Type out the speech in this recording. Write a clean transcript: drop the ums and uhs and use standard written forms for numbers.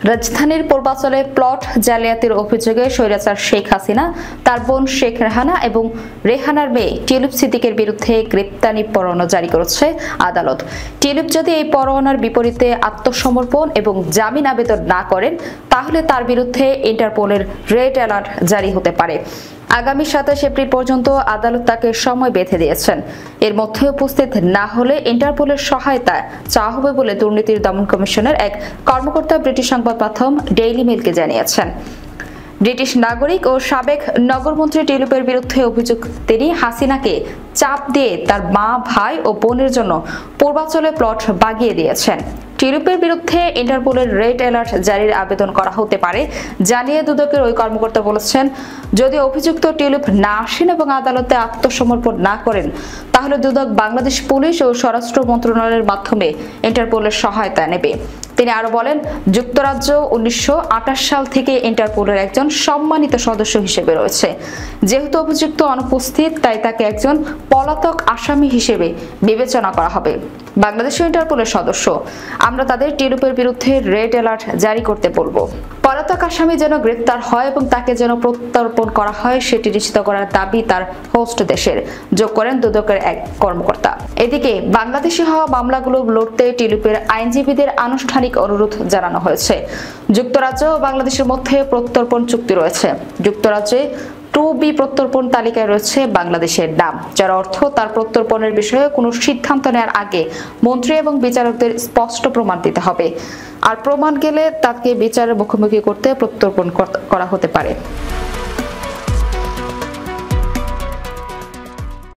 রাজধানীর পূর্বাঞ্চলে প্লট জালিয়াতির অভিযোগে স্বৈরাচার শেখ হাসিনা, তার বোন শেখ রেহানা এবং রেহানার মেয়ে টিউলিপ সিদ্দিকের বিরুদ্ধে গ্রেপ্তারি পরোয়ানা জারি করেছে আদালত। টিউলিপ যদি এই পরোয়ানার বিপরীতে আত্মসমর্পণ এবং জামিন আবেদন না করেন, তাহলে তার বিরুদ্ধে ইন্টারপোলের রেড অ্যালার্ট জারি হতে পারে। আগামী 27 এপ্রিল পর্যন্ত আদালত তাকে সময় বেঁধে দিয়েছেন। এর মধ্যে উপস্থিত না হলে ইন্টারপোলের সহায়তা চাওয়া হবে বলে দুর্নীতির দমন কমিশনের এক কর্মকর্তা ব্রিটিশ সংবাদ মাধ্যম ডেইলি মেইলকে জানিয়েছেন। ব্রিটিশ নাগরিক ও সাবেক নগরমন্ত্রী টিউলিপের বিরুদ্ধে অভিযোগ, তিনি হাসিনাকে চাপ দিয়ে তার মা, ভাই ও বোনের জন্য পূর্বাঞ্চলে প্লট বাগিয়ে দিয়েছেন। টিউলিপের বিরুদ্ধে ইন্টারপোলের রেড অ্যালার্ট জারির আবেদন করা হতে পারে জানিয়ে দুদকের ওই কর্মকর্তা বলেছেন, যদি অভিযুক্ত টিউলিপ না আসেন এবং আদালতে আত্মসমর্পণ না করেন, তাহলে দুদক বাংলাদেশ পুলিশ ও স্বরাষ্ট্র মন্ত্রণালয়ের মাধ্যমে ইন্টারপোলের সহায়তা নেবে। তিনি আরো বলেন, যুক্তরাজ্য 1928 সাল থেকে ইন্টারপোলের একজন সম্মানিত সদস্য হিসেবে রয়েছে। যেহেতু অভিযুক্ত অনুপস্থিত, তাই তাকে একজন পলাতক আসামি হিসেবে বিবেচনা করা হবে। বাংলাদেশ ইন্টারপোলের সদস্য, আমরা তাদের টিউলিপের বিরুদ্ধে রেড অ্যালার্ট জারি করতে বলবো। পলাতক আসামি যেন গ্রেপ্তার হয় এবং তাকে যেন প্রত্যর্পণ করা হয়, সেটি নিশ্চিত করার দাবি তার হোস্ট দেশের, যোগ করেন দুদকের এক কর্মকর্তা। এদিকে বাংলাদেশে হওয়া মামলাগুলো লড়তে টিউলিপের আইনজীবীদের আনুষ্ঠানিক অনুরোধ জানানো হয়েছে। যুক্তরাজ্য ও বাংলাদেশের মধ্যে প্রত্যর্পণ চুক্তি রয়েছে। যুক্তরাজ্যে 2B প্রত্যর্পণ তালিকায় রয়েছে বাংলাদেশের নাম, যার অর্থ তার প্রত্যর্পণের বিষয়ে কোনো সিদ্ধান্ত নেওয়ার আগে মন্ত্রী এবং বিচারকদের স্পষ্ট প্রমাণ দিতে হবে। আর প্রমাণ গেলে তাকে বিচারের মুখোমুখি করতে প্রত্যর্পণ করা হতে পারে।